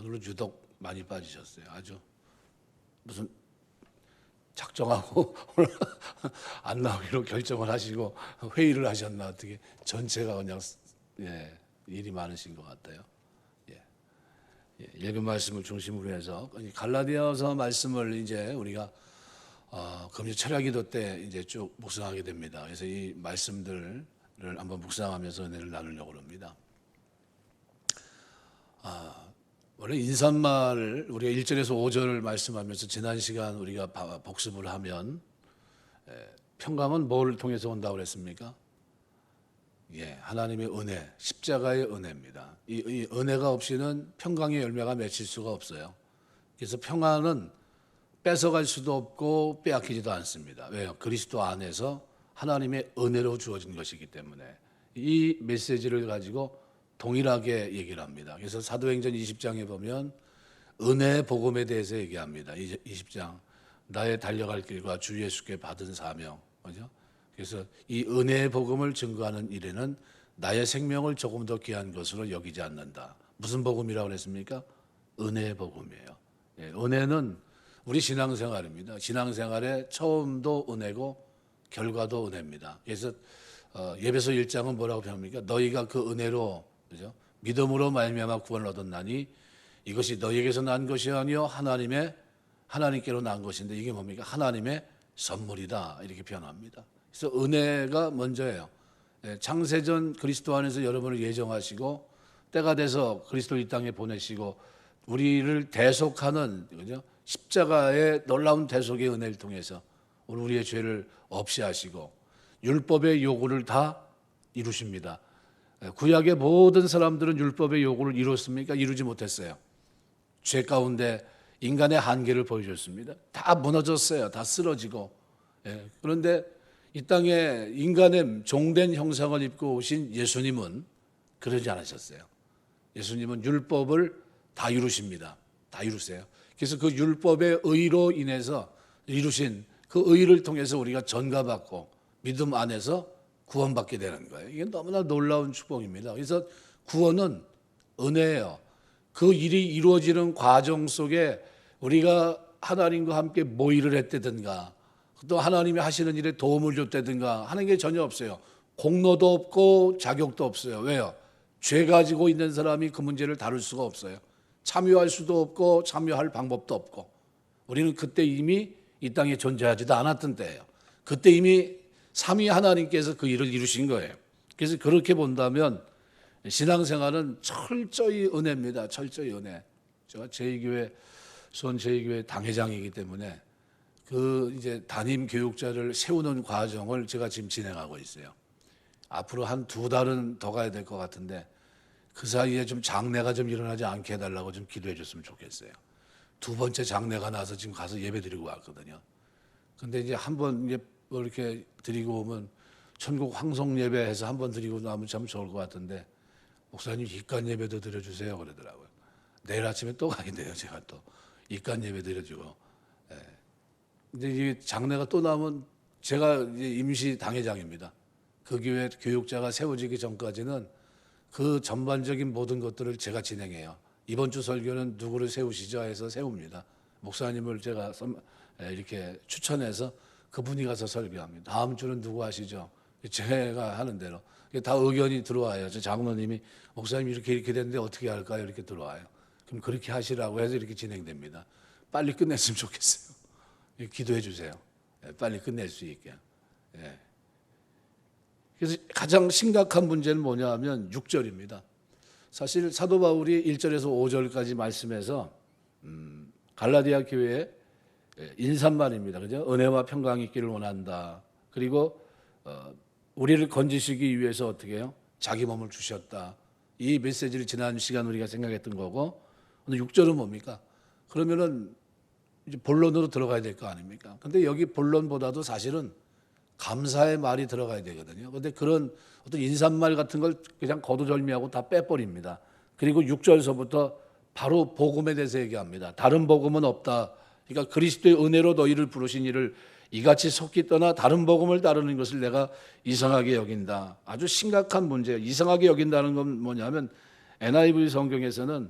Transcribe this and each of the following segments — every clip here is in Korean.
오늘은 유독 많이 빠지셨어요. 아주 무슨 작정하고 오늘 안 나오기로 결정을 하시고 회의를 하셨나 어떻게 전체가 그냥 일이 많으신 것 같아요. 읽은 말씀을 중심으로 해서 갈라디아서 말씀을 이제 우리가 금요 철야기도 때 이제 쭉 묵상하게 됩니다. 그래서 이 말씀들을 한번 묵상하면서 은혜를 나누려고 합니다. 원래 인사말을 우리가 1절에서 5절을 말씀하면서 지난 시간 우리가 복습을 하면 평강은 뭘 통해서 온다고 그랬습니까? 하나님의 은혜, 십자가의 은혜입니다. 이 은혜가 없이는 평강의 열매가 맺힐 수가 없어요. 그래서 평안은 뺏어갈 수도 없고 빼앗기지도 않습니다. 왜요? 그리스도 안에서 하나님의 은혜로 주어진 것이기 때문에 이 메시지를 가지고 동일하게 얘기를 합니다. 그래서 사도행전 20장에 보면 은혜의 복음에 대해서 얘기합니다. 20장 나의 달려갈 길과 주 예수께 받은 사명, 그죠? 그래서 이 은혜의 복음을 증거하는 일에는 나의 생명을 조금 더 귀한 것으로 여기지 않는다. 무슨 복음이라고 그랬습니까? 은혜의 복음이에요. 은혜는 우리 신앙생활입니다. 신앙생활의 처음도 은혜고 결과도 은혜입니다. 그래서 예배서 1장은 뭐라고 표현합니까? 너희가 그 은혜로, 그죠? 믿음으로 말미암아 구원을 얻었나니 이것이 너희에게서 난 것이 아니요 하나님께로 난 것인데 이게 뭡니까? 하나님의 선물이다 이렇게 표현합니다. 그래서 은혜가 먼저예요. 창세전 그리스도 안에서 여러분을 예정하시고 때가 돼서 그리스도를 이 땅에 보내시고 우리를 대속하는, 그죠? 십자가의 놀라운 대속의 은혜를 통해서 우리의 죄를 없이 하시고 율법의 요구를 다 이루십니다. 구약의 모든 사람들은 율법의 요구를 이뤘습니까? 이루지 못했어요. 죄 가운데 인간의 한계를 보여줬습니다. 다 무너졌어요. 다 쓰러지고. 그런데 이 땅에 인간의 종된 형상을 입고 오신 예수님은 그러지 않으셨어요. 예수님은 율법을 다 이루십니다. 다 이루세요. 그래서 그 율법의 의로 인해서 이루신 그 의를 통해서 우리가 전가받고 믿음 안에서 구원받게 되는 거예요. 이게 너무나 놀라운 축복입니다. 그래서 구원은 은혜예요. 그 일이 이루어지는 과정 속에 우리가 하나님과 함께 모의를 했다든가 또 하나님이 하시는 일에 도움을 줬다든가 하는 게 전혀 없어요. 공로도 없고 자격도 없어요. 왜요? 죄 가지고 있는 사람이 그 문제를 다룰 수가 없어요. 참여할 수도 없고 참여할 방법도 없고 우리는 그때 이미 이 땅에 존재하지도 않았던 때예요. 그때 이미 삼위 하나님께서 그 일을 이루신 거예요. 그래서 그렇게 본다면 신앙생활은 철저히 은혜입니다. 철저히 은혜. 제가 제2교회 수원 제2교회 당회장이기 때문에 그 이제 담임 교육자를 세우는 과정을 제가 지금 진행하고 있어요. 앞으로 한 2달은 더 가야 될 것 같은데 그 사이에 좀 장례가 좀 일어나지 않게 해달라고 좀 기도해 줬으면 좋겠어요. 2번째 장례가 나서 지금 가서 예배 드리고 왔거든요. 근데 이제 한번 이제 뭐 이렇게 드리고 오면 천국 황송 예배해서 한번 드리고 나면 참 좋을 것 같은데 목사님 입간 예배도 드려주세요 그러더라고요. 내일 아침에 또 가야 돼요. 제가 또 입간 예배 드려주고. 이제 이 장례가 또 나면 제가 이제 임시 당회장입니다. 그 교회 교육자가 세워지기 전까지는 그 전반적인 모든 것들을 제가 진행해요. 이번 주 설교는 누구를 세우시죠 해서 세웁니다. 목사님을 제가 이렇게 추천해서 그분이 가서 설교합니다. 다음 주는 누구 하시죠? 제가 하는 대로. 다 의견이 들어와요. 저 장로님이 목사님 이렇게 됐는데 어떻게 할까요? 이렇게 들어와요. 그럼 그렇게 하시라고 해서 이렇게 진행됩니다. 빨리 끝냈으면 좋겠어요. 기도해 주세요. 빨리 끝낼 수 있게. 그래서 가장 심각한 문제는 뭐냐 하면 6절입니다. 사실 사도 바울이 1절에서 5절까지 말씀해서 갈라디아 교회에 인사말입니다. 그죠? 은혜와 평강이 있기를 원한다. 그리고 우리를 건지시기 위해서 어떻게 해요? 자기 몸을 주셨다. 이 메시지를 지난 시간 우리가 생각했던 거고 오늘 6절은 뭡니까? 그러면은 이제 본론으로 들어가야 될 거 아닙니까? 근데 여기 본론보다도 사실은 감사의 말이 들어가야 되거든요. 근데 그런 어떤 인사말 같은 걸 그냥 거두절미하고 다 빼버립니다. 그리고 6절서부터 바로 복음에 대해서 얘기합니다. 다른 복음은 없다. 그러니까 그리스도의 은혜로 너희를 부르신 이를 이같이 속히 떠나 다른 복음을 따르는 것을 내가 이상하게 여긴다. 아주 심각한 문제예요. 이상하게 여긴다는 건 뭐냐면 NIV 성경에서는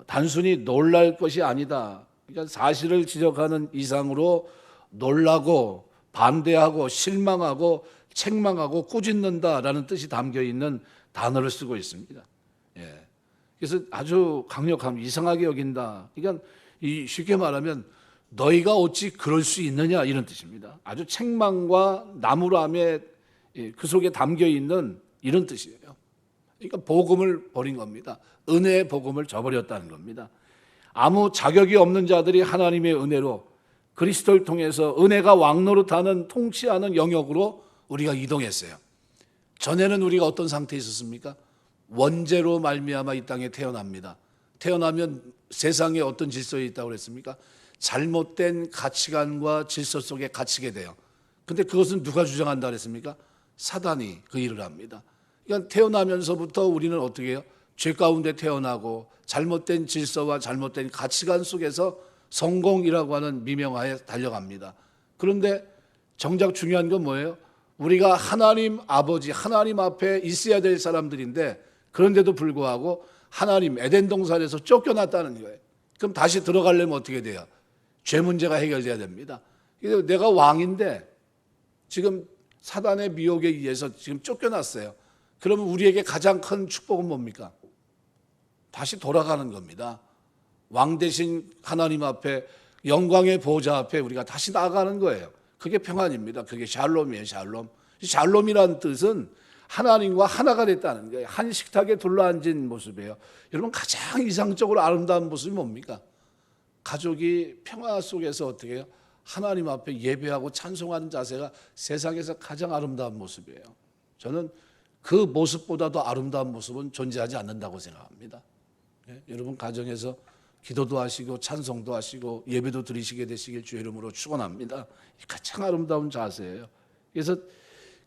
단순히 놀랄 것이 아니다. 그러니까 사실을 지적하는 이상으로 놀라고 반대하고 실망하고 책망하고 꾸짖는다라는 뜻이 담겨 있는 단어를 쓰고 있습니다. 예. 그래서 아주 강력함, 이상하게 여긴다. 그러니까 쉽게 말하면 너희가 어찌 그럴 수 있느냐 이런 뜻입니다. 아주 책망과 나무람에 그 속에 담겨 있는 이런 뜻이에요. 그러니까 복음을 버린 겁니다. 은혜의 복음을 저버렸다는 겁니다. 아무 자격이 없는 자들이 하나님의 은혜로 그리스도를 통해서 은혜가 왕노릇하는 통치하는 영역으로 우리가 이동했어요. 전에는 우리가 어떤 상태에 있었습니까? 원죄로 말미암아 이 땅에 태어납니다. 태어나면 세상에 어떤 질서에 있다고 그랬습니까? 잘못된 가치관과 질서 속에 갇히게 돼요. 근데 그것은 누가 주장한다 그랬습니까? 사단이 그 일을 합니다. 그러니까 태어나면서부터 우리는 어떻게 해요? 죄 가운데 태어나고 잘못된 질서와 잘못된 가치관 속에서 성공이라고 하는 미명하에 달려갑니다. 그런데 정작 중요한 건 뭐예요? 우리가 하나님 아버지, 하나님 앞에 있어야 될 사람들인데 그런데도 불구하고 하나님 에덴 동산에서 쫓겨났다는 거예요. 그럼 다시 들어가려면 어떻게 돼요? 죄 문제가 해결돼야 됩니다. 내가 왕인데 지금 사단의 미혹에 의해서 지금 쫓겨났어요. 그러면 우리에게 가장 큰 축복은 뭡니까? 다시 돌아가는 겁니다. 왕 대신 하나님 앞에 영광의 보좌 앞에 우리가 다시 나아가는 거예요. 그게 평안입니다. 그게 샬롬이에요. 샬롬. 샬롬이라는 뜻은 하나님과 하나가 됐다는 거예요. 한 식탁에 둘러앉은 모습이에요. 여러분 가장 이상적으로 아름다운 모습이 뭡니까? 가족이 평화 속에서 어떻게 해요? 하나님 앞에 예배하고 찬송하는 자세가 세상에서 가장 아름다운 모습이에요. 저는 그 모습보다도 아름다운 모습은 존재하지 않는다고 생각합니다. 예? 여러분 가정에서 기도도 하시고 찬송도 하시고 예배도 드리시게 되시길 주의 이름으로 축원합니다. 가장 아름다운 자세예요. 그래서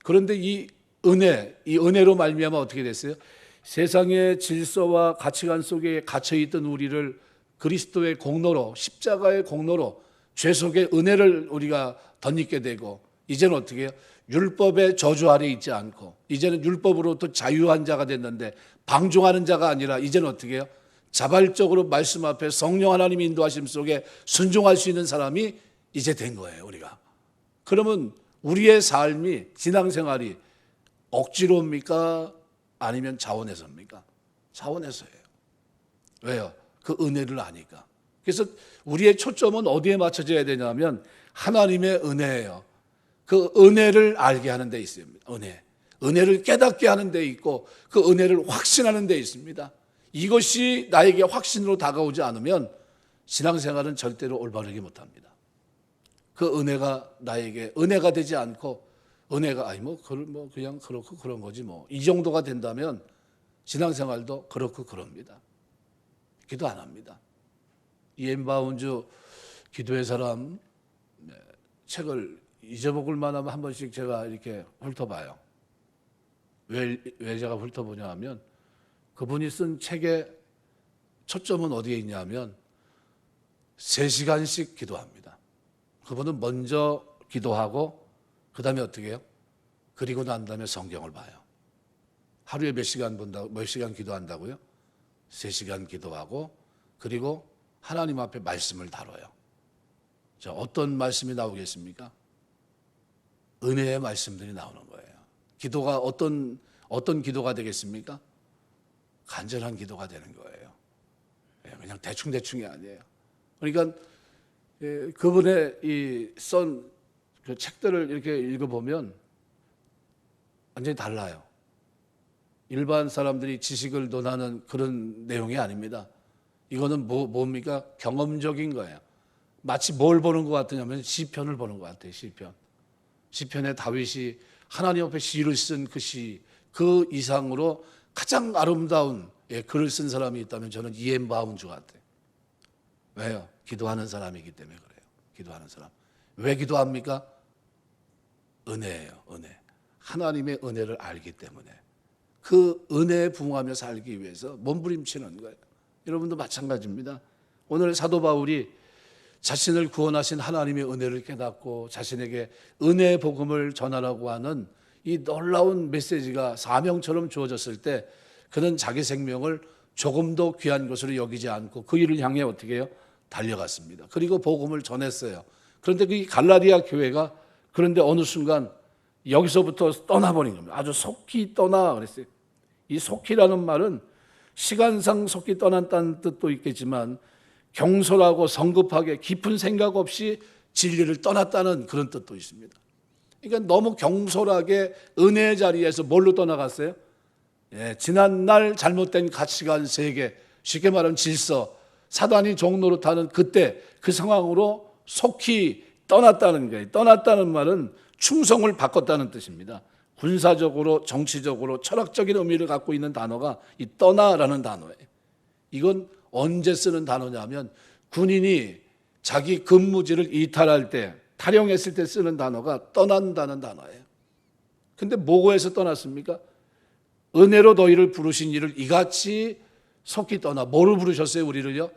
그런데 이 은혜로 말미암아 어떻게 됐어요? 세상의 질서와 가치관 속에 갇혀 있던 우리를 그리스도의 공로로, 십자가의 공로로 죄 속의 은혜를 우리가 덧입게 되고 이제는 어떻게 해요? 율법의 저주 아래 있지 않고 이제는 율법으로부터 자유한 자가 됐는데 방종하는 자가 아니라 이제는 어떻게 해요? 자발적으로 말씀 앞에 성령 하나님의 인도하심 속에 순종할 수 있는 사람이 이제 된 거예요, 우리가. 그러면 우리의 삶이, 신앙생활이 억지로입니까? 아니면 자원에서입니까? 자원에서예요. 왜요? 그 은혜를 아니까. 그래서 우리의 초점은 어디에 맞춰져야 되냐면 하나님의 은혜예요. 그 은혜를 알게 하는 데 있습니다. 은혜를 깨닫게 하는 데 있고 그 은혜를 확신하는 데 있습니다. 이것이 나에게 확신으로 다가오지 않으면 신앙생활은 절대로 올바르게 못합니다. 그 은혜가 나에게 은혜가 되지 않고 은혜가 그냥 그렇고 그런 거지 뭐 이 정도가 된다면 신앙생활도 그렇고 그럽니다. 기도 안 합니다. 이엠 바운즈 기도의 사람 책을 잊어먹을 만하면 한 번씩 제가 이렇게 훑어봐요. 왜 제가 훑어보냐 하면 그분이 쓴 책의 초점은 어디에 있냐면 3시간씩 기도합니다. 그분은 먼저 기도하고 그 다음에 어떻게 해요? 그리고 난 다음에 성경을 봐요. 하루에 몇 시간 기도한다고요? 3시간 기도하고 그리고 하나님 앞에 말씀을 다뤄요. 자, 어떤 말씀이 나오겠습니까? 은혜의 말씀들이 나오는 거예요. 기도가 어떤 기도가 되겠습니까? 간절한 기도가 되는 거예요. 그냥 대충이 아니에요. 그러니까 그분의 쓴 그 책들을 이렇게 읽어보면 완전히 달라요. 일반 사람들이 지식을 논하는 그런 내용이 아닙니다. 이거는 뭡니까? 경험적인 거예요. 마치 뭘 보는 것 같으냐면 시편을 보는 것 같아요. 시편의 다윗이 하나님 앞에 시를 쓴 그 시, 그 이상으로 가장 아름다운 글을 쓴 사람이 있다면 저는 이엠 바운즈 같아요. 왜요? 기도하는 사람이기 때문에 그래요. 기도하는 사람. 왜 기도합니까? 은혜예요. 은혜. 하나님의 은혜를 알기 때문에 그 은혜에 부응하며 살기 위해서 몸부림치는 거예요. 여러분도 마찬가지입니다. 오늘 사도 바울이 자신을 구원하신 하나님의 은혜를 깨닫고 자신에게 은혜의 복음을 전하라고 하는 이 놀라운 메시지가 사명처럼 주어졌을 때 그는 자기 생명을 조금도 귀한 것으로 여기지 않고 그 일을 향해 어떻게 해요? 달려갔습니다. 그리고 복음을 전했어요. 그런데 그 갈라디아 교회가 그런데 어느 순간 여기서부터 떠나버린 겁니다. 아주 속히 떠나 그랬어요. 이 속히라는 말은 시간상 속히 떠났다는 뜻도 있겠지만 경솔하고 성급하게 깊은 생각 없이 진리를 떠났다는 그런 뜻도 있습니다. 그러니까 너무 경솔하게 은혜의 자리에서 뭘로 떠나갔어요? 지난날 잘못된 가치관 세계, 쉽게 말하면 질서, 사단이 종노릇하는 그때 그 상황으로 속히 떠났다는 거예요. 떠났다는 말은 충성을 바꿨다는 뜻입니다. 군사적으로, 정치적으로, 철학적인 의미를 갖고 있는 단어가 이 떠나라는 단어예요. 이건 언제 쓰는 단어냐면 군인이 자기 근무지를 이탈할 때, 탈영했을 때 쓰는 단어가 떠난다는 단어예요. 근데 뭐고에서 떠났습니까? 은혜로 너희를 부르신 이를 이같이 속히 떠나. 뭐로 부르셨어요, 우리를요?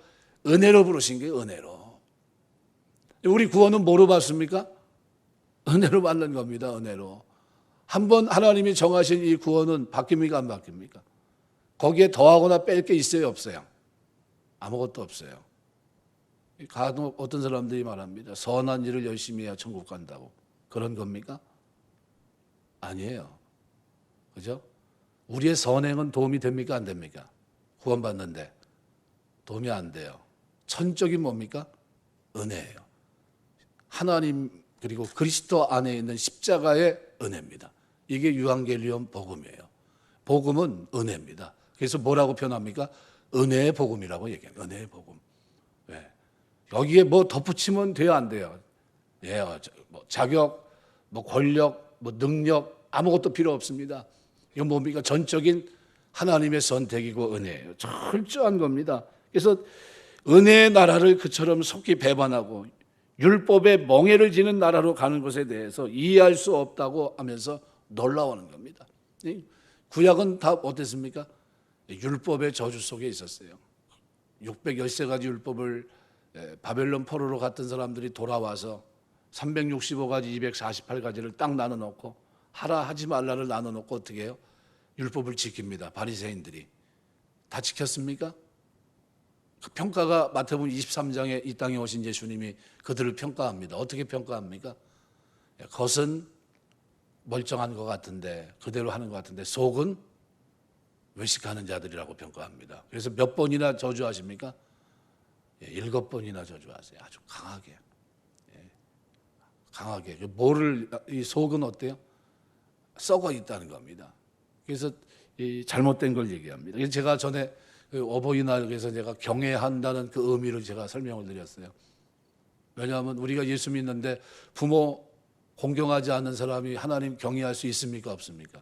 은혜로 부르신 게 은혜로. 우리 구원은 뭐로 받습니까? 은혜로 받는 겁니다, 은혜로. 한번 하나님이 정하신 이 구원은 바뀝니까, 안 바뀝니까? 거기에 더하거나 뺄 게 있어요, 없어요? 아무것도 없어요. 간혹 어떤 사람들이 말합니다. 선한 일을 열심히 해야 천국 간다고. 그런 겁니까? 아니에요. 그죠? 우리의 선행은 도움이 됩니까, 안 됩니까? 구원받는데 도움이 안 돼요. 천적인 뭡니까? 은혜예요. 하나님 그리고 그리스도 안에 있는 십자가의 은혜입니다. 이게 유앙겔리온 복음이에요. 복음은 은혜입니다. 그래서 뭐라고 표현합니까? 은혜의 복음이라고 얘기해요. 은혜의 복음. 네. 여기에 뭐 덧붙이면 돼요, 안 돼요? 예, 뭐 자격, 뭐 권력, 뭐 능력 아무것도 필요 없습니다. 이건 뭡니까? 전적인 하나님의 선택이고 은혜예요. 철저한 겁니다. 그래서 은혜의 나라를 그처럼 속히 배반하고 율법의 멍에를 지는 나라로 가는 것에 대해서 이해할 수 없다고 하면서 놀라워하는 겁니다. 구약은 다 어땠습니까? 율법의 저주 속에 있었어요. 613가지 율법을 바벨론 포로로 갔던 사람들이 돌아와서 365가지 248가지를 딱 나눠놓고 하라 하지 말라를 나눠놓고 어떻게 해요? 율법을 지킵니다. 바리새인들이. 다 지켰습니까? 그 평가가 마태복음 23장에 이 땅에 오신 예수님이 그들을 평가합니다. 어떻게 평가합니까? 겉은 멀쩡한 것 같은데 그대로 하는 것 같은데 속은 외식하는 자들이라고 평가합니다. 그래서 몇 번이나 저주하십니까? 7번이나 저주하세요. 아주 강하게. 강하게. 뭐를 이 속은 어때요? 썩어 있다는 겁니다. 그래서 이 잘못된 걸 얘기합니다. 그래서 제가 전에 어버이날에서 제가 경애한다는 그 의미를 제가 설명을 드렸어요. 왜냐하면 우리가 예수 믿는데 부모 공경하지 않는 사람이 하나님 경외할 수 있습니까? 없습니까?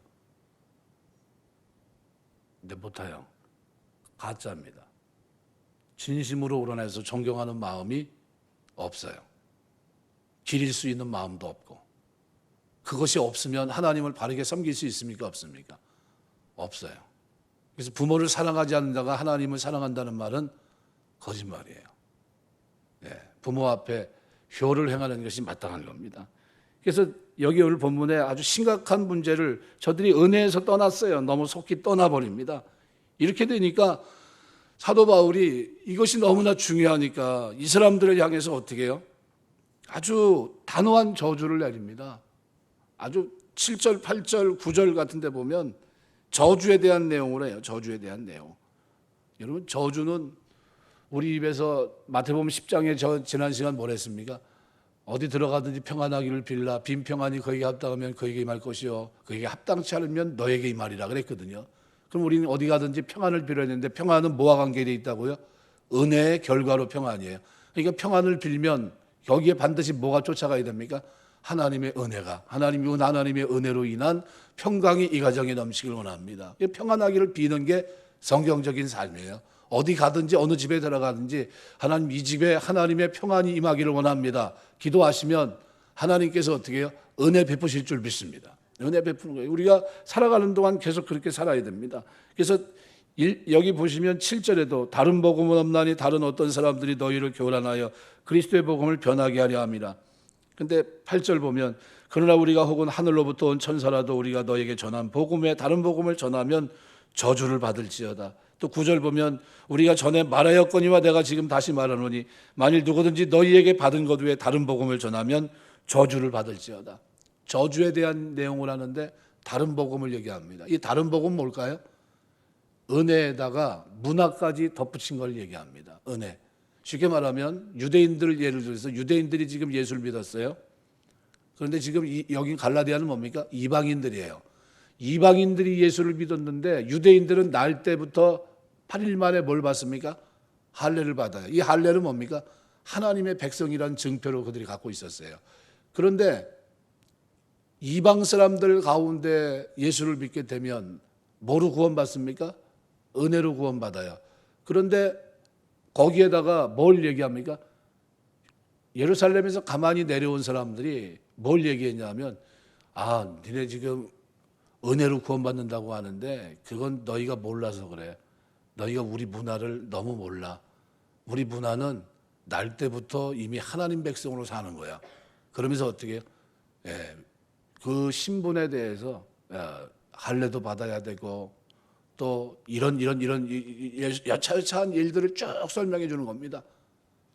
근데 못해요. 가짜입니다. 진심으로 우러나서 존경하는 마음이 없어요. 기릴 수 있는 마음도 없고. 그것이 없으면 하나님을 바르게 섬길 수 있습니까? 없습니까? 없어요. 그래서 부모를 사랑하지 않는 자가 하나님을 사랑한다는 말은 거짓말이에요. 부모 앞에 효를 행하는 것이 마땅한 겁니다. 그래서 여기 오늘 본문에 아주 심각한 문제를 저들이 은혜에서 떠났어요. 너무 속히 떠나버립니다. 이렇게 되니까 사도 바울이 이것이 너무나 중요하니까 이 사람들을 향해서 어떻게 해요? 아주 단호한 저주를 내립니다. 아주 7절, 8절, 9절 같은 데 보면 저주에 대한 내용을 해요. 저주에 대한 내용. 여러분 저주는 우리 입에서 마태복음 10장에 지난 시간 뭘 했습니까? 어디 들어가든지 평안하기를 빌라. 빈 평안이 그에게 합당하면 그에게 임할 것이요 그에게 합당치 않으면 너에게 임하리라 그랬거든요. 그럼 우리는 어디 가든지 평안을 빌어야 되는데 평안은 뭐와 관계되어 있다고요? 은혜의 결과로 평안이에요. 그러니까 평안을 빌면 여기에 반드시 뭐가 쫓아가야 됩니까? 하나님의 은혜가, 하나님의 은혜로 인한 평강이 이 가정에 넘치길 원합니다. 평안하기를 비는 게 성경적인 삶이에요. 어디 가든지 어느 집에 들어가든지 하나님 이 집에 하나님의 평안이 임하기를 원합니다. 기도하시면 하나님께서 어떻게 해요? 은혜 베푸실 줄 믿습니다. 은혜 베푸는 거예요. 우리가 살아가는 동안 계속 그렇게 살아야 됩니다. 그래서 여기 보시면 7절에도 다른 복음은 없나니 다른 어떤 사람들이 너희를 교란하여 그리스도의 복음을 변하게 하려 함이라. 근데 8절 보면 그러나 우리가 혹은 하늘로부터 온 천사라도 우리가 너에게 전한 복음에 다른 복음을 전하면 저주를 받을지어다. 또 9절 보면 우리가 전에 말하였거니와 내가 지금 다시 말하노니 만일 누구든지 너희에게 받은 것 외에 다른 복음을 전하면 저주를 받을지어다. 저주에 대한 내용을 하는데 다른 복음을 얘기합니다. 이 다른 복음은 뭘까요? 은혜에다가 문화까지 덧붙인 걸 얘기합니다. 은혜. 쉽게 말하면 유대인들을 예를 들어서 유대인들이 지금 예수를 믿었어요. 그런데 지금 여기 갈라디아는 뭡니까? 이방인들이에요. 이방인들이 예수를 믿었는데 유대인들은 날 때부터 8일 만에 뭘 받습니까? 할례를 받아요. 이 할례는 뭡니까? 하나님의 백성이라는 증표로 그들이 갖고 있었어요. 그런데 이방 사람들 가운데 예수를 믿게 되면 뭐로 구원받습니까? 은혜로 구원받아요. 그런데 거기에다가 뭘 얘기합니까? 예루살렘에서 가만히 내려온 사람들이 뭘 얘기했냐면 니네 지금 은혜로 구원받는다고 하는데 그건 너희가 몰라서 그래. 너희가 우리 문화를 너무 몰라. 우리 문화는 날 때부터 이미 하나님 백성으로 사는 거야. 그러면서 어떻게 해요? 그 신분에 대해서 할례도 받아야 되고 또 이런 여차여차한 일들을 쭉 설명해 주는 겁니다.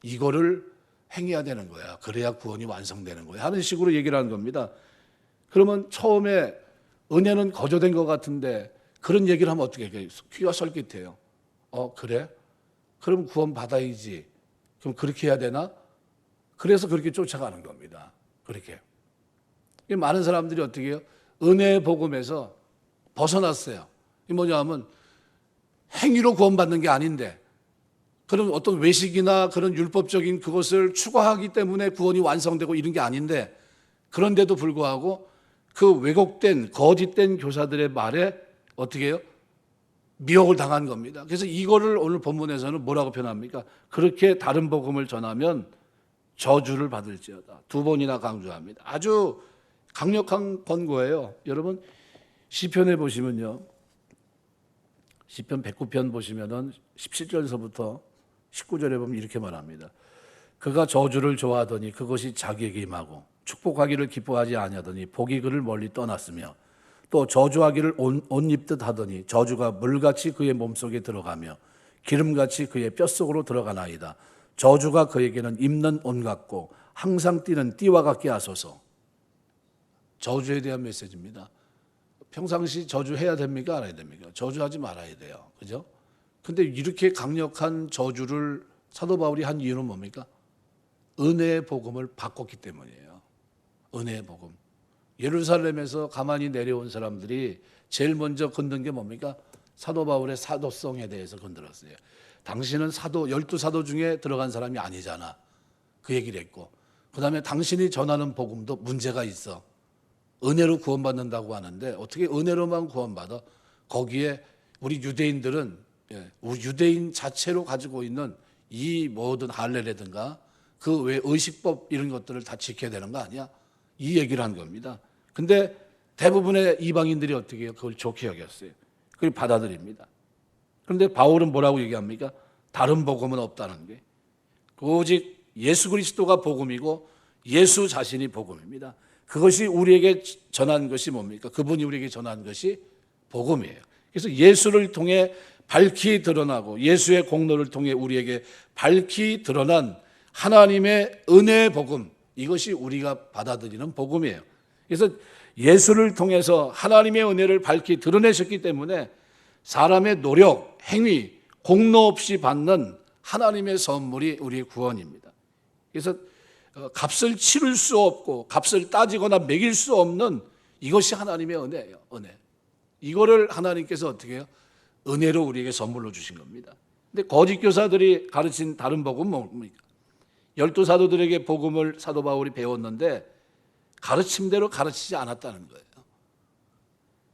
이거를 행해야 되는 거야. 그래야 구원이 완성되는 거야. 하는 식으로 얘기를 하는 겁니다. 그러면 처음에 은혜는 거저된 것 같은데 그런 얘기를 하면 어떻게 해요? 귀가 솔깃해요. 그래? 그럼 구원 받아야지. 그럼 그렇게 해야 되나? 그래서 그렇게 쫓아가는 겁니다. 그렇게. 많은 사람들이 어떻게 해요? 은혜의 복음에서 벗어났어요. 이 뭐냐 하면 행위로 구원받는 게 아닌데 그런 어떤 외식이나 그런 율법적인 그것을 추구하기 때문에 구원이 완성되고 이런 게 아닌데 그런데도 불구하고 그 왜곡된 거짓된 교사들의 말에 어떻게 해요? 미혹을 당한 겁니다. 그래서 이거를 오늘 본문에서는 뭐라고 표현합니까? 그렇게 다른 복음을 전하면 저주를 받을지어다. 2번이나 강조합니다. 아주 강력한 권고예요. 여러분 시편에 보시면요. 시편 109편 보시면은 17절에서부터 19절에 보면 이렇게 말합니다. 그가 저주를 좋아하더니 그것이 자기에게 임하고 축복하기를 기뻐하지 아니하더니 복이 그를 멀리 떠났으며 또 저주하기를 옷 입듯 하더니 저주가 물같이 그의 몸속에 들어가며 기름같이 그의 뼛속으로 들어가나이다. 저주가 그에게는 입는 옷 같고 항상 뛰는 띠와 같게 하소서. 저주에 대한 메시지입니다. 평상시 저주해야 됩니까? 안 해야 됩니까? 저주하지 말아야 돼요. 그죠? 근데 이렇게 강력한 저주를 사도 바울이 한 이유는 뭡니까? 은혜의 복음을 바꿨기 때문이에요. 은혜의 복음. 예루살렘에서 가만히 내려온 사람들이 제일 먼저 건든 게 뭡니까? 사도 바울의 사도성에 대해서 건드렸어요. 당신은 12사도 중에 들어간 사람이 아니잖아. 그 얘기를 했고. 그 다음에 당신이 전하는 복음도 문제가 있어. 은혜로 구원받는다고 하는데 어떻게 은혜로만 구원받아? 거기에 우리 유대인들은 우리 유대인 자체로 가지고 있는 이 모든 할례라든가 그 외 의식법 이런 것들을 다 지켜야 되는 거 아니야? 이 얘기를 한 겁니다. 근데 대부분의 이방인들이 어떻게 해요? 그걸 좋게 여겼어요. 그걸 받아들입니다. 그런데 바울은 뭐라고 얘기합니까? 다른 복음은 없다는 게. 오직 예수 그리스도가 복음이고 예수 자신이 복음입니다. 그것이 우리에게 전한 것이 뭡니까? 그분이 우리에게 전한 것이 복음이에요. 그래서 예수를 통해 밝히 드러나고 예수의 공로를 통해 우리에게 밝히 드러난 하나님의 은혜의 복음, 이것이 우리가 받아들이는 복음이에요. 그래서 예수를 통해서 하나님의 은혜를 밝히 드러내셨기 때문에 사람의 노력, 행위, 공로 없이 받는 하나님의 선물이 우리의 구원입니다. 그래서 값을 치를 수 없고 값을 따지거나 매길 수 없는 이것이 하나님의 은혜예요. 은혜. 이거를 하나님께서 어떻게 해요? 은혜로 우리에게 선물로 주신 겁니다. 근데 거짓 교사들이 가르친 다른 복음은 뭡니까? 12사도들에게 복음을 사도 바울이 배웠는데 가르침대로 가르치지 않았다는 거예요.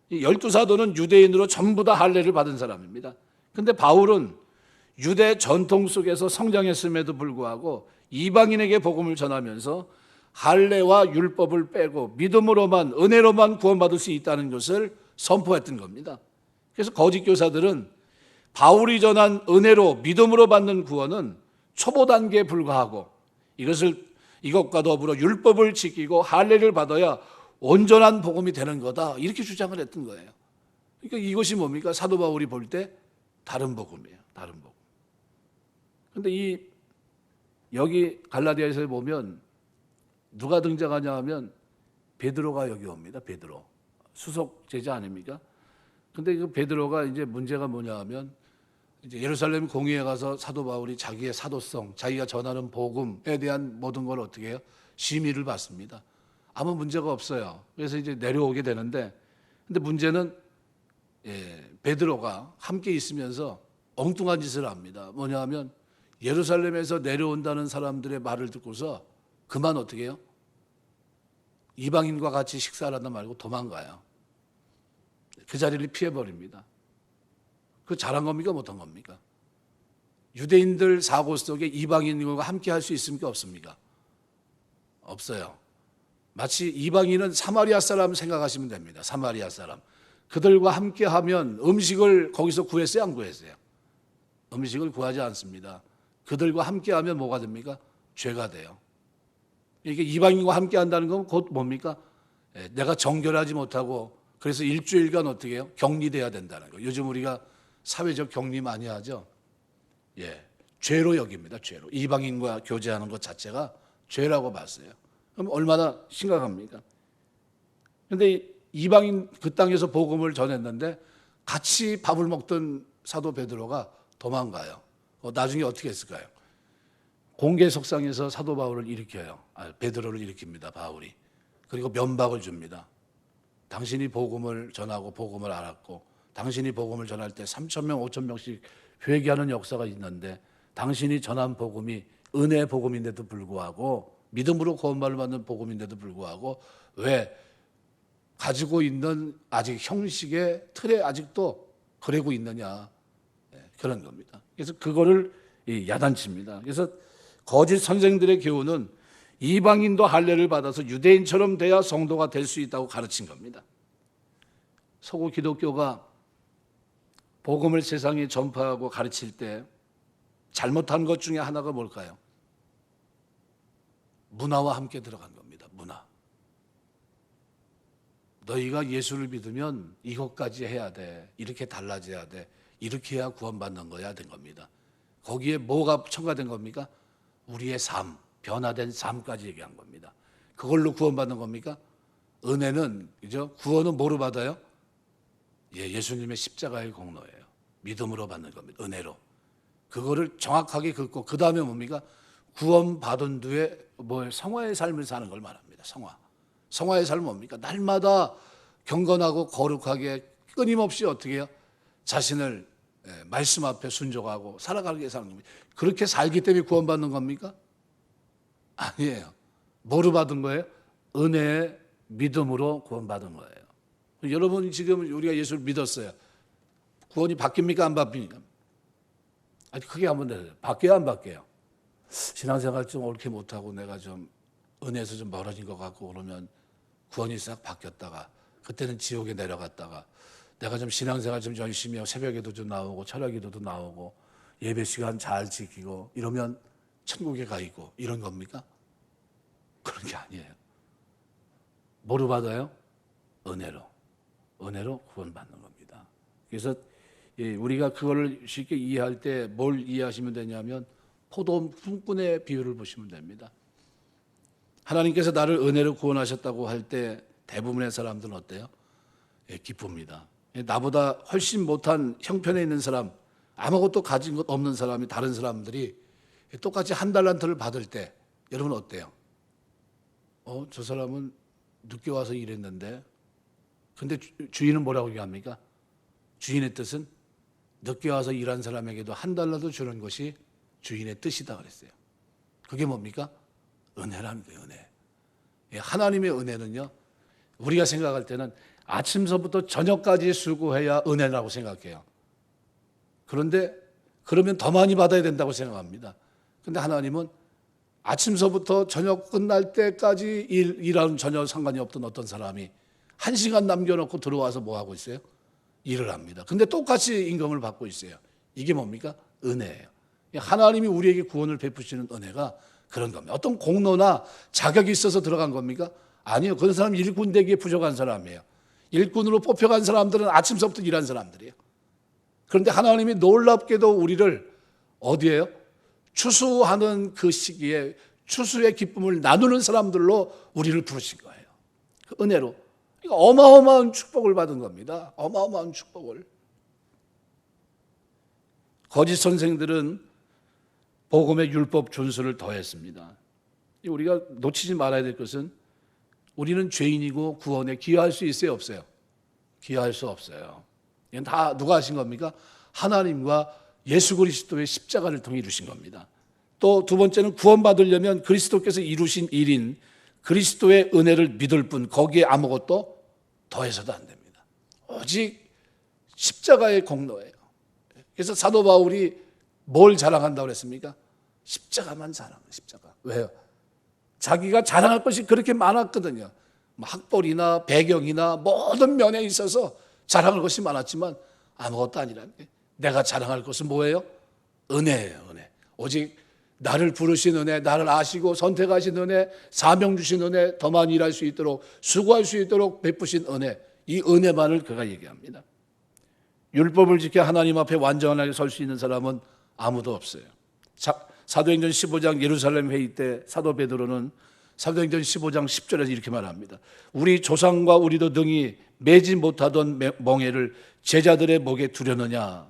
이 12사도는 유대인으로 전부 다 할례를 받은 사람입니다. 근데 바울은 유대 전통 속에서 성장했음에도 불구하고 이방인에게 복음을 전하면서 할례와 율법을 빼고 믿음으로만 은혜로만 구원받을 수 있다는 것을 선포했던 겁니다. 그래서 거짓 교사들은 바울이 전한 은혜로 믿음으로 받는 구원은 초보 단계에 불과하고 이것과 더불어 율법을 지키고 할례를 받아야 온전한 복음이 되는 거다, 이렇게 주장을 했던 거예요. 그러니까 이것이 뭡니까? 사도 바울이 볼 때 다른 복음이에요. 다른 복음. 근데 여기 갈라디아에서 보면 누가 등장하냐 하면 베드로가 여기 옵니다. 베드로. 수석 제자 아닙니까? 근데 그 베드로가 이제 문제가 뭐냐 하면 이제 예루살렘 공회에 가서 사도 바울이 자기의 사도성, 자기가 전하는 복음에 대한 모든 걸 어떻게 해요? 심의를 받습니다. 아무 문제가 없어요. 그래서 이제 내려오게 되는데, 근데 문제는 베드로가 함께 있으면서 엉뚱한 짓을 합니다. 뭐냐 하면 예루살렘에서 내려온다는 사람들의 말을 듣고서 그만 어떻게 해요? 이방인과 같이 식사를 한다 말고 도망가요. 그 자리를 피해버립니다. 그 잘한 겁니까? 못한 겁니까? 유대인들 사고 속에 이방인과 함께 할 수 있습니까? 없습니까? 없어요. 마치 이방인은 사마리아 사람 생각하시면 됩니다. 사마리아 사람. 그들과 함께 하면 음식을 거기서 구했어요? 안 구했어요? 음식을 구하지 않습니다. 그들과 함께 하면 뭐가 됩니까? 죄가 돼요. 이게 이방인과 함께 한다는 건 곧 뭡니까? 내가 정결하지 못하고 그래서 일주일간 어떻게 해요? 격리돼야 된다는 거. 요즘 우리가 사회적 격리 많이 하죠. 죄로 여깁니다. 죄로. 이방인과 교제하는 것 자체가 죄라고 봤어요. 그럼 얼마나 심각합니까? 그런데 이방인 그 땅에서 복음을 전했는데 같이 밥을 먹던 사도 베드로가 도망가요. 나중에 어떻게 했을까요? 공개 석상에서 사도 바울을 일으켜요. 베드로를 일으킵니다. 바울이. 그리고 면박을 줍니다. 당신이 복음을 전하고 복음을 알았고 당신이 복음을 전할 때 3,000명, 5,000명씩 회개하는 역사가 있는데 당신이 전한 복음이 은혜의 복음인데도 불구하고 믿음으로 구원받을 받는 복음인데도 불구하고 왜 가지고 있는 아직 형식의 틀에 아직도 그러고 있느냐. 그런 겁니다. 그래서 그거를 야단칩니다. 그래서 거짓 선생들의 교훈은 이방인도 할례를 받아서 유대인처럼 돼야 성도가 될 수 있다고 가르친 겁니다. 서구 기독교가 복음을 세상에 전파하고 가르칠 때 잘못한 것 중에 하나가 뭘까요? 문화와 함께 들어간 겁니다. 문화. 너희가 예수를 믿으면 이것까지 해야 돼. 이렇게 달라져야 돼. 이렇게 해야 구원받는 거야 된 겁니다. 거기에 뭐가 첨가된 겁니까? 우리의 삶, 변화된 삶까지 얘기한 겁니다. 그걸로 구원받는 겁니까? 은혜는, 그죠? 구원은 뭐로 받아요? 예수님의 십자가의 공로예요. 믿음으로 받는 겁니다. 은혜로. 그거를 정확하게 긋고 그 다음에 뭡니까? 구원받은 뒤에 성화의 삶을 사는 걸 말합니다. 성화의 삶은 뭡니까? 날마다 경건하고 거룩하게 끊임없이 어떻게 해요? 자신을 말씀 앞에 순종하고 살아가기 위해 사는 겁니다. 그렇게 살기 때문에 구원받는 겁니까? 아니에요. 뭐로 받은 거예요? 은혜의 믿음으로 구원받은 거예요. 여러분 지금 우리가 예수를 믿었어요. 구원이 바뀝니까? 안 바뀝니까? 아니 크게 한번 내세요. 바뀌어요? 안 바뀌어요? 신앙생활 좀 옳게 못하고 내가 좀 은혜에서 좀 멀어진 것 같고 그러면 구원이 싹 바뀌었다가 그때는 지옥에 내려갔다가 내가 좀 신앙생활 좀 열심히 하고 새벽에도 좀 나오고 철학기도도 나오고 예배 시간 잘 지키고 이러면 천국에 가 있고 이런 겁니까? 그런 게 아니에요. 뭐로 받아요? 은혜로 구원받는 겁니다. 그래서 우리가 그걸 쉽게 이해할 때 뭘 이해하시면 되냐면 포도 품꾼의 비유를 보시면 됩니다. 하나님께서 나를 은혜로 구원하셨다고 할 때 대부분의 사람들은 어때요? 기쁩니다. 나보다 훨씬 못한 형편에 있는 사람, 아무것도 가진 것 없는 사람이 다른 사람들이 똑같이 한 달란트를 받을 때 여러분 어때요? 저 사람은 늦게 와서 일했는데 근데 주인은 뭐라고 얘기합니까? 주인의 뜻은 늦게 와서 일한 사람에게도 한 달러도 주는 것이 주인의 뜻이다 그랬어요. 그게 뭡니까? 은혜라는 거예요. 은혜. 하나님의 은혜는요. 우리가 생각할 때는 아침서부터 저녁까지 수고해야 은혜라고 생각해요. 그런데 그러면 더 많이 받아야 된다고 생각합니다. 그런데 하나님은 아침서부터 저녁 끝날 때까지 일하는 전혀 상관이 없던 어떤 사람이 1시간 남겨놓고 들어와서 뭐 하고 있어요? 일을 합니다. 근데 똑같이 임금을 받고 있어요. 이게 뭡니까? 은혜예요. 하나님이 우리에게 구원을 베푸시는 은혜가 그런 겁니다. 어떤 공로나 자격이 있어서 들어간 겁니까? 아니요. 그런 사람은 일꾼 되기에 부족한 사람이에요. 일꾼으로 뽑혀간 사람들은 아침서부터 일한 사람들이에요. 그런데 하나님이 놀랍게도 우리를 어디에요? 추수하는 그 시기에 추수의 기쁨을 나누는 사람들로 우리를 부르신 거예요. 그 은혜로. 그러니까 어마어마한 축복을 받은 겁니다. 어마어마한 축복을. 거짓 선생들은 복음의 율법 준수를 더했습니다. 우리가 놓치지 말아야 될 것은 우리는 죄인이고 구원에 기여할 수 있어요, 없어요? 기여할 수 없어요. 이건 다 누가 하신 겁니까? 하나님과 예수 그리스도의 십자가를 통해 이루신 겁니다. 또 두 번째는 구원받으려면 그리스도께서 이루신 일인 그리스도의 은혜를 믿을 뿐 거기에 아무것도 더해서도 안 됩니다. 오직 십자가의 공로예요. 그래서 사도 바울이 뭘 자랑한다고 그랬습니까? 십자가만 자랑해요. 십자가. 왜요? 자기가 자랑할 것이 그렇게 많았거든요. 학벌이나 배경이나 모든 면에 있어서 자랑할 것이 많았지만 아무것도 아니라는 게, 내가 자랑할 것은 뭐예요? 은혜예요. 은혜. 오직 나를 부르신 은혜, 나를 아시고 선택하신 은혜, 사명 주신 은혜, 더 많이 일할 수 있도록, 수고할 수 있도록 베푸신 은혜, 이 은혜만을 그가 얘기합니다. 율법을 지켜 하나님 앞에 완전하게 설 수 있는 사람은 아무도 없어요. 사도행전 15장 예루살렘 회의 때 사도 베드로는 사도행전 15장 10절에서 이렇게 말합니다. 우리 조상과 우리도 등이 매지 못하던 멍에를 제자들의 목에 두려느냐.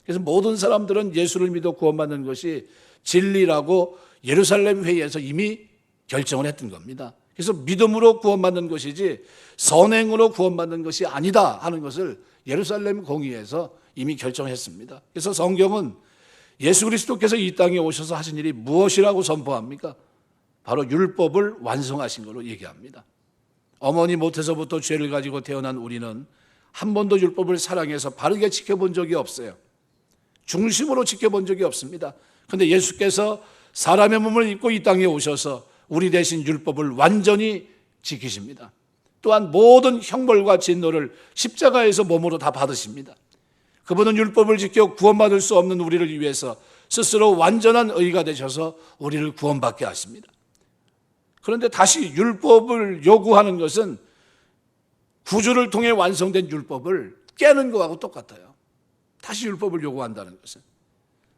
그래서 모든 사람들은 예수를 믿어 구원받는 것이 진리라고 예루살렘 회의에서 이미 결정을 했던 겁니다. 그래서 믿음으로 구원받는 것이지 선행으로 구원받는 것이 아니다 하는 것을 예루살렘 공의에서 이미 결정했습니다. 그래서 성경은 예수 그리스도께서 이 땅에 오셔서 하신 일이 무엇이라고 선포합니까? 바로 율법을 완성하신 걸로 얘기합니다. 어머니 못에서부터 죄를 가지고 태어난 우리는 한 번도 율법을 사랑해서 바르게 지켜본 적이 없어요. 중심으로 지켜본 적이 없습니다. 그런데 예수께서 사람의 몸을 입고 이 땅에 오셔서 우리 대신 율법을 완전히 지키십니다. 또한 모든 형벌과 진노를 십자가에서 몸으로 다 받으십니다. 그분은 율법을 지켜 구원받을 수 없는 우리를 위해서 스스로 완전한 의가 되셔서 우리를 구원받게 하십니다. 그런데 다시 율법을 요구하는 것은 구주를 통해 완성된 율법을 깨는 것하고 똑같아요. 다시 율법을 요구한다는 것은.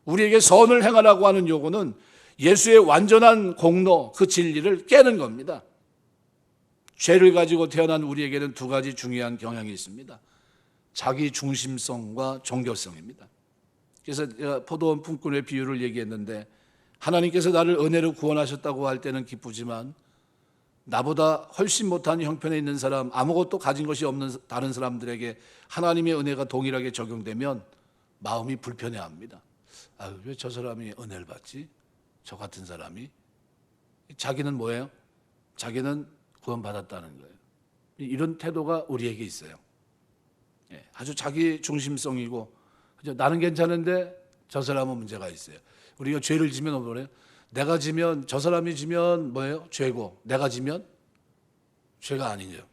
우리에게 선을 행하라고 하는 요구는 예수의 완전한 공로, 그 진리를 깨는 겁니다. 죄를 가지고 태어난 우리에게는 두 가지 중요한 경향이 있습니다. 자기 중심성과 종교성입니다. 그래서 제가 포도원 품꾼의 비유를 얘기했는데, 하나님께서 나를 은혜로 구원하셨다고 할 때는 기쁘지만 나보다 훨씬 못한 형편에 있는 사람, 아무것도 가진 것이 없는 다른 사람들에게 하나님의 은혜가 동일하게 적용되면 마음이 불편해합니다. 왜 저 사람이 은혜를 받지? 저 같은 사람이? 자기는 뭐예요? 자기는 구원받았다는 거예요. 이런 태도가 우리에게 있어요. 아주 자기 중심성이고, 나는 괜찮은데 저 사람은 문제가 있어요. 우리가 죄를 지면 뭐래요? 내가 지면, 저 사람이 지면 뭐예요? 죄고, 내가 지면 죄가 아니죠.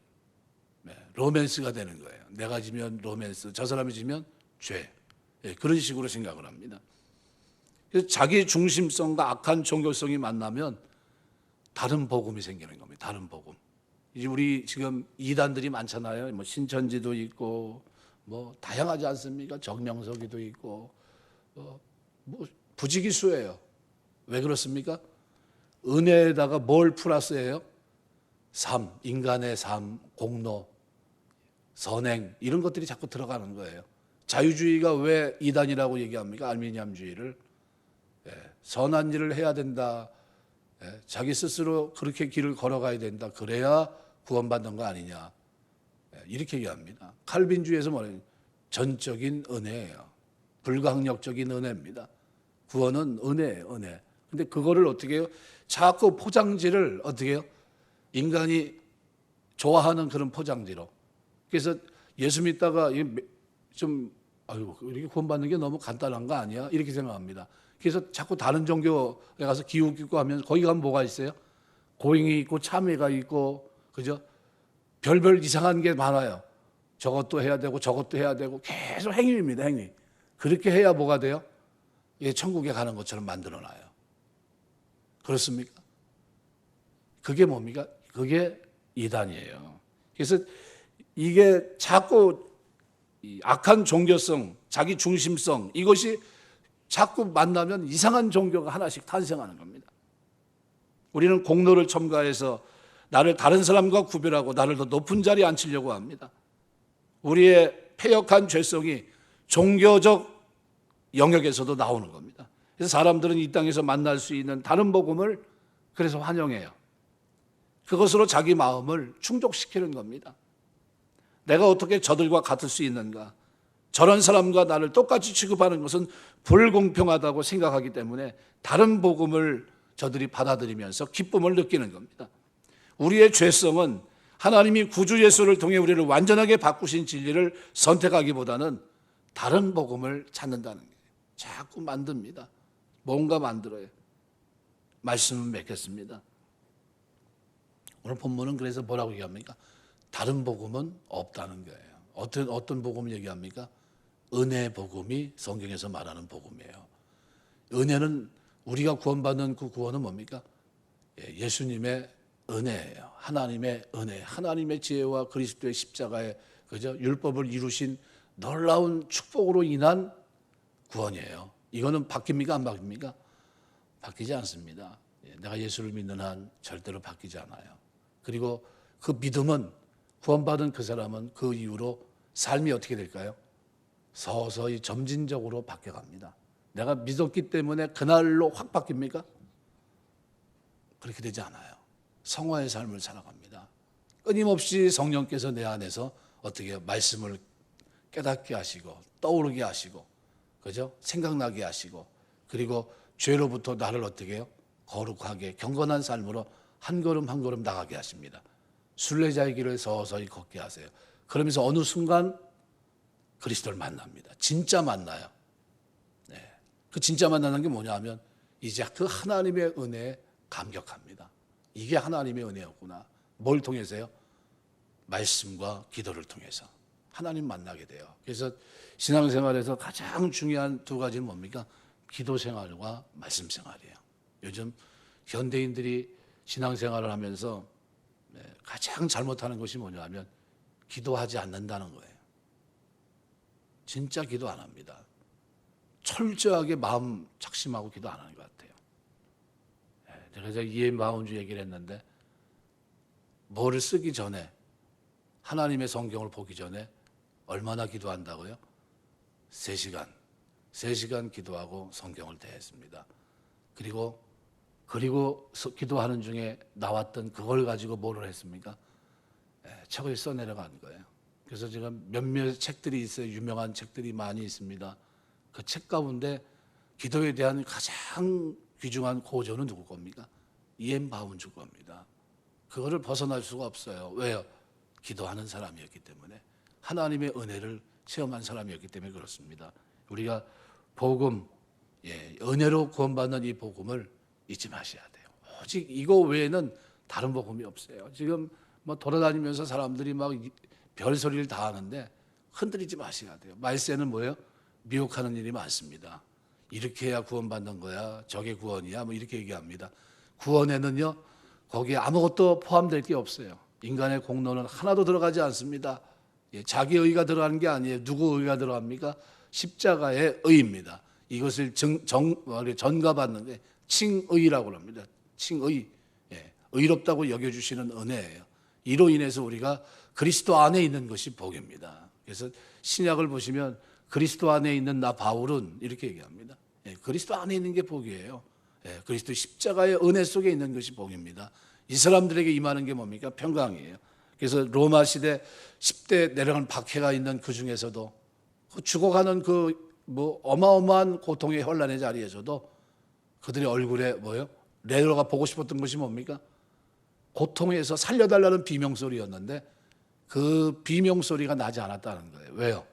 로맨스가 되는 거예요. 내가 지면 로맨스, 저 사람이 지면 죄. 그런 식으로 생각을 합니다. 그래서 자기 중심성과 악한 종교성이 만나면 다른 복음이 생기는 겁니다. 다른 복음. 이제 우리 지금 이단들이 많잖아요. 뭐 신천지도 있고, 뭐 다양하지 않습니까? 정명석이도 있고, 뭐 부지기수예요. 왜 그렇습니까? 은혜에다가 뭘 플러스해요? 삶, 인간의 삶, 공로, 선행, 이런 것들이 자꾸 들어가는 거예요. 자유주의가 왜 이단이라고 얘기합니까? 알미니암주의를. 선한 일을 해야 된다. 자기 스스로 그렇게 길을 걸어가야 된다. 그래야 구원받는 거 아니냐. 이렇게 얘기합니다. 칼빈주의에서 뭐래요? 전적인 은혜예요. 불강력적인 은혜입니다. 구원은 은혜예요, 은혜. 근데 그거를 어떻게 해요? 자꾸 포장지를 어떻게 해요? 인간이 좋아하는 그런 포장지로. 그래서 예수 믿다가 좀, 이렇게 구원받는 게 너무 간단한 거 아니야? 이렇게 생각합니다. 그래서 자꾸 다른 종교에 가서 기웃기웃 하면 거기 가면 뭐가 있어요? 고잉이 있고 참회가 있고, 그죠? 별별 이상한 게 많아요. 저것도 해야 되고 저것도 해야 되고 계속 행위입니다, 행위. 그렇게 해야 뭐가 돼요? 천국에 가는 것처럼 만들어놔요. 그렇습니까? 그게 뭡니까? 그게 이단이에요. 그래서 이게 자꾸 악한 종교성, 자기 중심성, 이것이 자꾸 만나면 이상한 종교가 하나씩 탄생하는 겁니다. 우리는 공로를 첨가해서 나를 다른 사람과 구별하고 나를 더 높은 자리에 앉히려고 합니다. 우리의 패역한 죄성이 종교적 영역에서도 나오는 겁니다. 그래서 사람들은 이 땅에서 만날 수 있는 다른 복음을 그래서 환영해요. 그것으로 자기 마음을 충족시키는 겁니다. 내가 어떻게 저들과 같을 수 있는가? 저런 사람과 나를 똑같이 취급하는 것은 불공평하다고 생각하기 때문에 다른 복음을 저들이 받아들이면서 기쁨을 느끼는 겁니다. 우리의 죄성은 하나님이 구주 예수를 통해 우리를 완전하게 바꾸신 진리를 선택하기보다는 다른 복음을 찾는다는 거예요. 자꾸 만듭니다. 뭔가 만들어요. 말씀을 맺겠습니다. 오늘 본문은 그래서 뭐라고 얘기합니까? 다른 복음은 없다는 거예요. 어떤 복음을 얘기합니까? 은혜 복음이 성경에서 말하는 복음이에요. 은혜는 우리가 구원받는 그 구원은 뭡니까? 예수님의 은혜예요. 하나님의 은혜, 하나님의 지혜와 그리스도의 십자가의 그죠? 율법을 이루신 놀라운 축복으로 인한 구원이에요. 이거는 바뀝니까? 안 바뀝니까? 바뀌지 않습니다. 내가 예수를 믿는 한 절대로 바뀌지 않아요. 그리고 그 믿음은 구원받은 그 사람은 그 이후로 삶이 어떻게 될까요? 서서히 점진적으로 바뀌어갑니다. 내가 믿었기 때문에 그날로 확 바뀝니까? 그렇게 되지 않아요. 성화의 삶을 살아갑니다. 끊임없이 성령께서 내 안에서 어떻게 말씀을 깨닫게 하시고 떠오르게 하시고 그죠? 생각나게 하시고 그리고 죄로부터 나를 어떻게 해요? 거룩하게 경건한 삶으로 한 걸음 한 걸음 나가게 하십니다. 순례자의 길을 서서히 걷게 하세요. 그러면서 어느 순간 그리스도를 만납니다. 진짜 만나요. 네. 그 진짜 만나는 게 뭐냐 하면 이제 그 하나님의 은혜에 감격합니다. 이게 하나님의 은혜였구나. 뭘 통해서요? 말씀과 기도를 통해서 하나님 만나게 돼요. 그래서 신앙생활에서 가장 중요한 두 가지는 뭡니까? 기도 생활과 말씀 생활이에요. 요즘 현대인들이 신앙생활을 하면서 가장 잘못하는 것이 뭐냐 하면 기도하지 않는다는 거예요. 진짜 기도 안 합니다. 철저하게 마음 착심하고 기도 안 하는 것 같아요. 그래서 이엠바운주 얘기를 했는데 뭐를 쓰기 전에 하나님의 성경을 보기 전에 얼마나 기도한다고요? 3시간 기도하고 성경을 대했습니다. 그리고 기도하는 중에 나왔던 그걸 가지고 뭐를 했습니까? 책을 써내려간 거예요. 그래서 지금 몇몇 책들이 있어요. 유명한 책들이 많이 있습니다. 그 책 가운데 기도에 대한 가장 귀중한 고전은 누구 겁니까? 이엠바운주 겁니다. 그거를 벗어날 수가 없어요. 왜요? 기도하는 사람이었기 때문에 하나님의 은혜를 체험한 사람이었기 때문에 그렇습니다. 우리가 복음, 은혜로 구원받는 이 복음을 잊지 마셔야 돼요. 오직 이거 외에는 다른 복음이 없어요. 지금 뭐 돌아다니면서 사람들이 막 별소리를 다 하는데 흔들리지 마셔야 돼요. 말세는 뭐예요? 미혹하는 일이 많습니다. 이렇게 해야 구원받는 거야. 저게 구원이야. 뭐 이렇게 얘기합니다. 구원에는요, 거기에 아무것도 포함될 게 없어요. 인간의 공로는 하나도 들어가지 않습니다. 자기 의가 들어가는 게 아니에요. 누구 의가 들어갑니까? 십자가의 의입니다. 이것을 전가받는 게 칭의라고 합니다. 칭의. 의롭다고 여겨주시는 은혜예요. 이로 인해서 우리가 그리스도 안에 있는 것이 복입니다. 그래서 신약을 보시면 그리스도 안에 있는 나 바울은 이렇게 얘기합니다. 그리스도 안에 있는 게 복이에요. 그리스도 십자가의 은혜 속에 있는 것이 복입니다. 이 사람들에게 임하는 게 뭡니까? 평강이에요. 그래서 로마 시대 10대 내려간 박해가 있는 그 중에서도 죽어가는 그 어마어마한 고통의 혼란의 자리에서도 그들의 얼굴에 뭐예요? 네로가 보고 싶었던 것이 뭡니까? 고통에서 살려달라는 비명소리였는데 그 비명소리가 나지 않았다는 거예요. 왜요?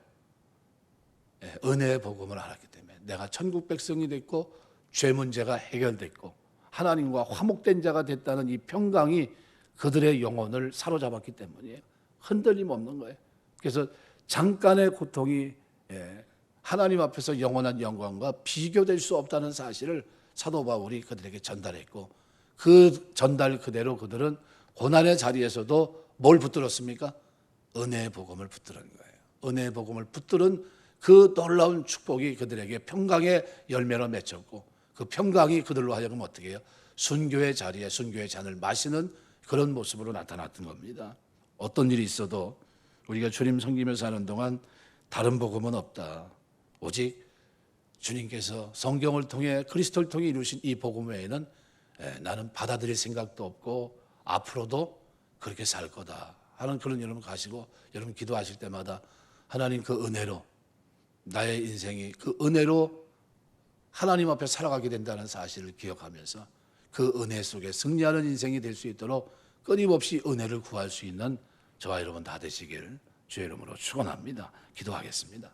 은혜의 복음을 알았기 때문에 내가 천국 백성이 됐고 죄 문제가 해결됐고 하나님과 화목된 자가 됐다는 이 평강이 그들의 영혼을 사로잡았기 때문이에요. 흔들림 없는 거예요. 그래서 잠깐의 고통이 하나님 앞에서 영원한 영광과 비교될 수 없다는 사실을 사도 바울이 그들에게 전달했고 그 전달 그대로 그들은 고난의 자리에서도 뭘 붙들었습니까? 은혜의 복음을 붙들은 거예요. 은혜의 복음을 붙들은 그 놀라운 축복이 그들에게 평강의 열매로 맺혔고 그 평강이 그들로 하여금 어떻게 해요? 순교의 자리에 순교의 잔을 마시는 그런 모습으로 나타났던 겁니다. 어떤 일이 있어도 우리가 주님 섬기면서 사는 동안 다른 복음은 없다. 오직 주님께서 성경을 통해 그리스도를 통해 이루신 이 복음 외에는 나는 받아들일 생각도 없고 앞으로도 그렇게 살 거다 하는 그런 여러분 가시고 여러분 기도하실 때마다 하나님 그 은혜로 나의 인생이 그 은혜로 하나님 앞에 살아가게 된다는 사실을 기억하면서 그 은혜 속에 승리하는 인생이 될 수 있도록 끊임없이 은혜를 구할 수 있는 저와 여러분 다 되시길 주의 이름으로 축원합니다. 기도하겠습니다.